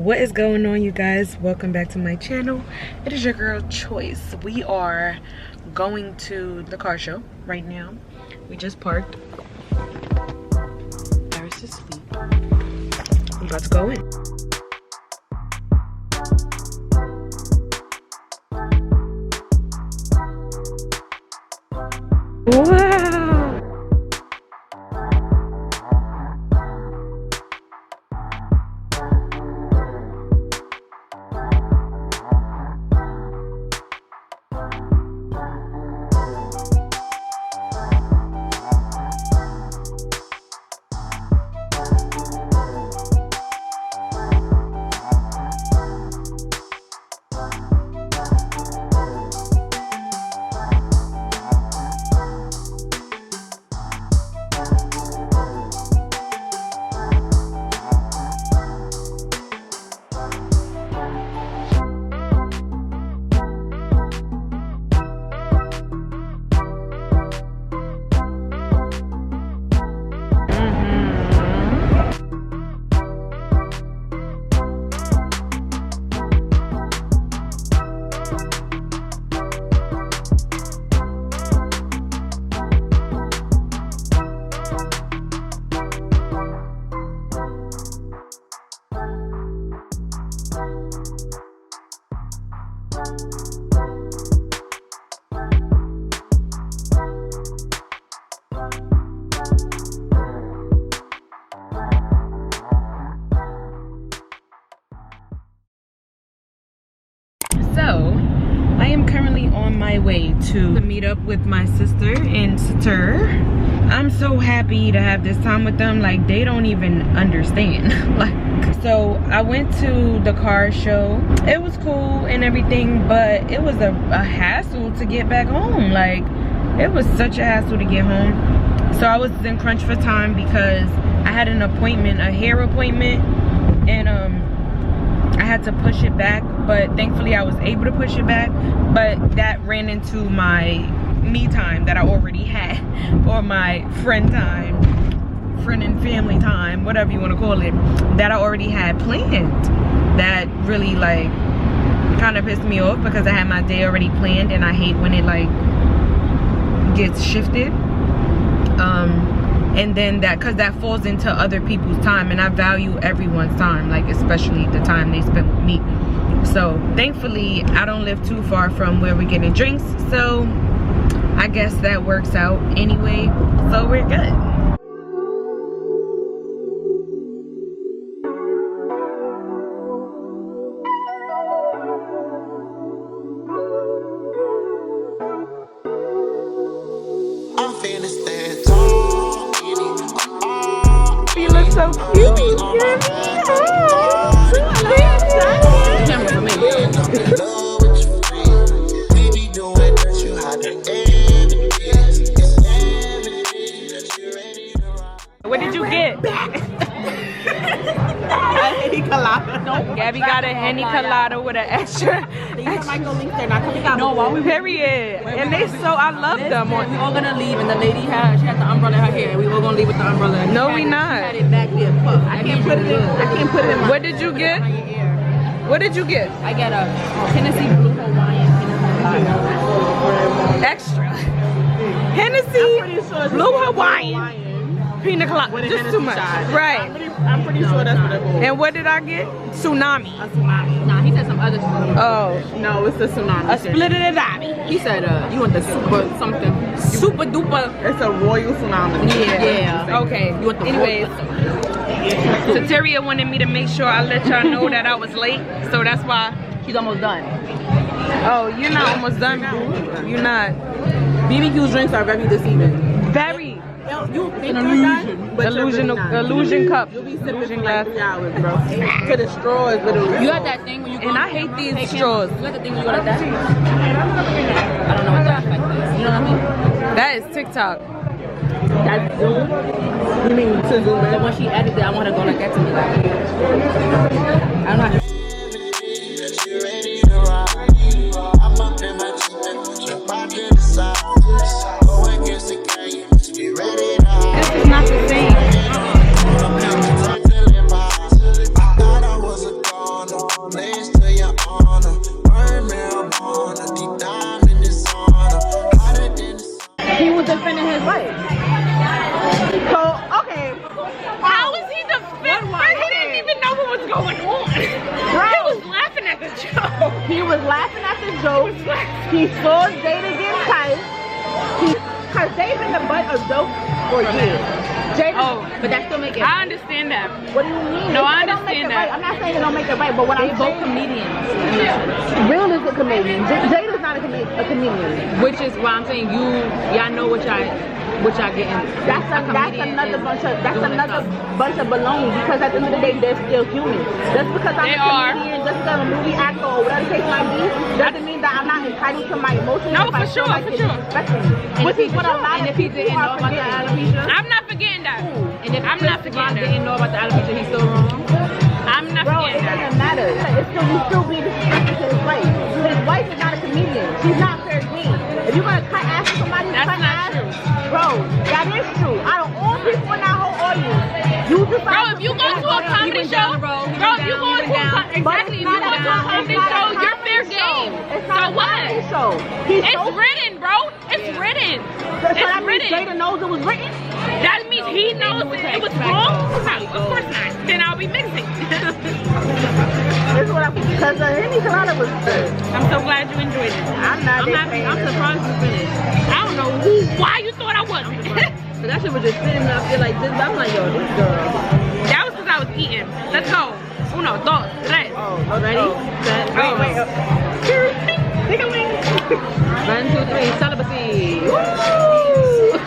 What is going on, you guys? Welcome back to my channel. It is your girl Choice. We are going to the car show right now. We just parked. Paris is asleep. I'm about to go in. Wow. So, I am currently on my way to meet up with my sister and sister. I'm so happy to have this time with them. Like, they don't even understand. So I went to the car show. It was cool and everything, but it was a hassle to get back home. Like, it was such a hassle to get home. So I was in crunch for time because I had an appointment, a hair appointment, and I had to push it back, but thankfully I was able to push it back. But that ran into my me time that I already had, or my friend time, friend and family time, whatever you want to call it, that I already had planned. That really like kind of pissed me off because I had my day already planned, and I hate when it like gets shifted. And then because that falls into other people's time, and I value everyone's time, like especially the time they spend with me. So thankfully I don't live too far from where we're getting drinks, so I guess that works out anyway, so we're good. So cute, What did you get? Henny colada. No, Gabby got a Henny colada with an extra. Period. And they I love them. We all gonna leave, and the lady she had the umbrella in her hair. We all gonna leave with the umbrella. No, we not. She had it back there. I can't put it in. I can't put it in. What did you get? What did you get? I got a Hennessy Blue Hawaiian. Extra. Hennessy Blue Hawaiian. Pina colada, just too much. Right. I'm pretty sure that's what it was. And what did I get? Tsunami. A tsunami. Nah, he said some other shit. Oh. No, it's the tsunami. A split of the lobby. He said, you want the super something. Super duper. It's a royal tsunami. Yeah. Okay. You want the anyways, Sateria wanted me to make sure I let y'all know that I was late. So that's why. She's almost done. Oh, you're not almost done, boo. You're not. BBQ drinks are very deceiving. Very. You think you're done, but illusion cup. You'll be sipping for like 3 hours, bro. To the straws, literally. You got that thing when you go. And I hate these straws. You got the thing when you go like that? I don't know what that like this. You know what I mean? That is TikTok. That's Zoom? You mean to Zoom? But when she edited it, I want to go like that to me. Like, I don't know. This is not the same. going on? Bro. He was laughing at the joke. He was laughing at the joke. He saw Jada get tight. Cause they've been the butt of jokes for years. Jada, but that still make it. I understand that. what do you mean? No, I It don't make it understand that. right. I'm not saying it don't make it right, but what They I'm both saying, comedians. Real is a comedian. Jada's not a comedian. Which is why I'm saying y'all know what y'all getting. That's another bunch of baloney, because at the end of the day they're still human. Just because I'm They a are. comedian, just because I'm a movie actor or whatever the case might be, doesn't mean that I'm not entitled to my emotions. No, if I for feel sure, like for it's sure. disrespecting me. Which is what a lot And of if he people didn't know are about the forgetting. alopecia, I'm not forgetting that. and if I'm not Chris Rock forgetting that. didn't know about the alopecia, he's still wrong. I'm not Bro, it forgetting that. doesn't matter. We still be disrespectful to his wife. His wife is not a comedian. She's not fair game. If you're gonna cut ass for somebody, That's cut not ass. true. Bro, that is true. Out of all people in that whole audience, you decide. Bro, if you go to a comedy show, bro, if you go to a exactly, if you go to a comedy show, you're fair game. It's So not a what? comedy show. He's It's so written, bro. It's written. So that It's means written. Jada knows it was written? That means he knows that it was wrong? No, of course not. Then I'll be mixing. This is what I'm, because Henny Colada was good. I'm so glad you enjoyed it. I'm not I'm surprised you finished. I don't know why you thought I wasn't. But that shit was just sitting there. I feel like this. I'm like, yo, this girl. That was because I was eating. Let's go. Uno, dos, tres. Ready? Set, go. Wait. Take a wing. 1, 2, 3. Celibacy. Woo!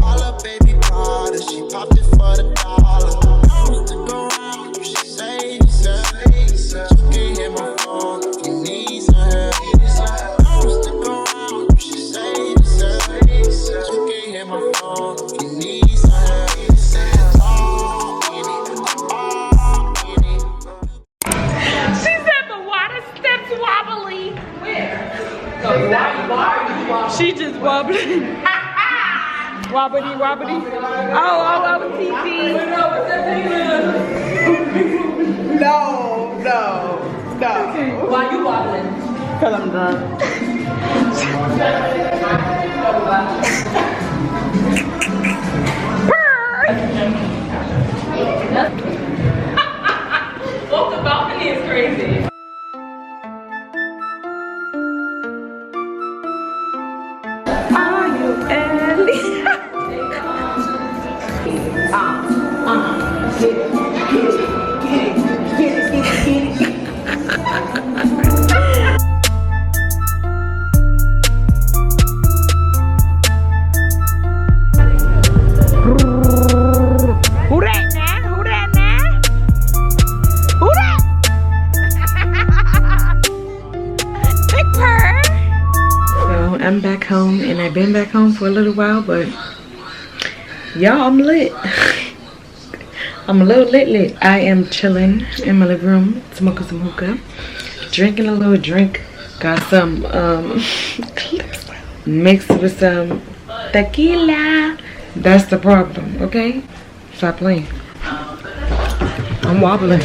All her baby powder, she popped it for the dollar. Stick around, you should say, you can hit my phone if you need some help. Stick around, you should say, you can hit my phone if you need some help. She said the water steps wobbly. Where? She just wobbling. Wobbly. Oh, TT. No. Why you wobbling? Because I'm drunk. Both the balcony is crazy. Are you Ellie? Who that now? Who that? Big purr. So I'm back home, and I've been back home for a little while, but y'all, I'm lit. I'm a little lit. I am chilling in my living room, smoking some hookah, drinking a little drink. Got some clips mixed with some tequila. That's the problem, okay? Stop playing. I'm wobbling. I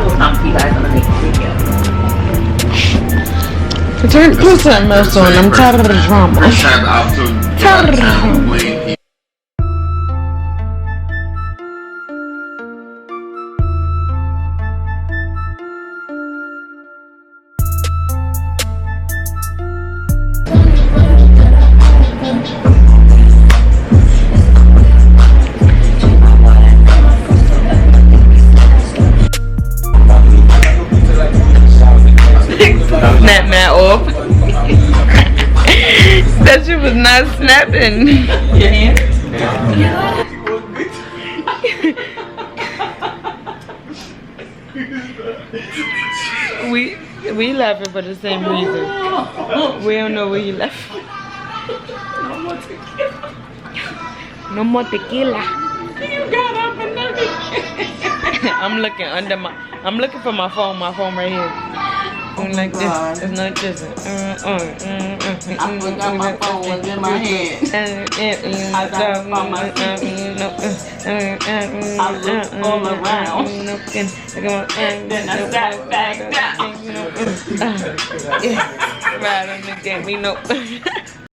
will talk to you guys on the next video. Put something else on. I'm tired of the drama. Tired of the drama. Snap that off. That shit was not snapping. Your hand? We laughing for the same reason. We don't know where you left. No more tequila. You got up and everything. I'm looking for my phone right here. Going like this. It's not this. I forgot my phone was in my hand. I got it by my I looked all around. Then I sat back down. Right on the game, we know.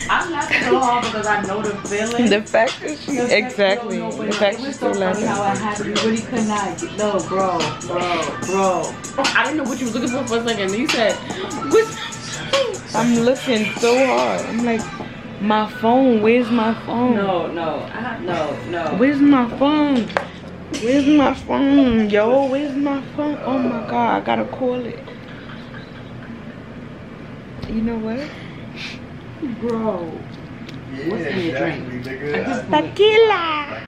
I'm not so hard because I know the feeling. The fact that she exactly. The fact she's still How laughing. it happened, you really could not. No, bro. I didn't know what you was looking for a second. You said, "What's?" I'm looking so hard. I'm like, my phone. Where's my phone? No. Where's my phone? Where's my phone, yo? Where's my phone? Oh my god, I gotta call it. You know what? Bro. What's in your drink? Tequila.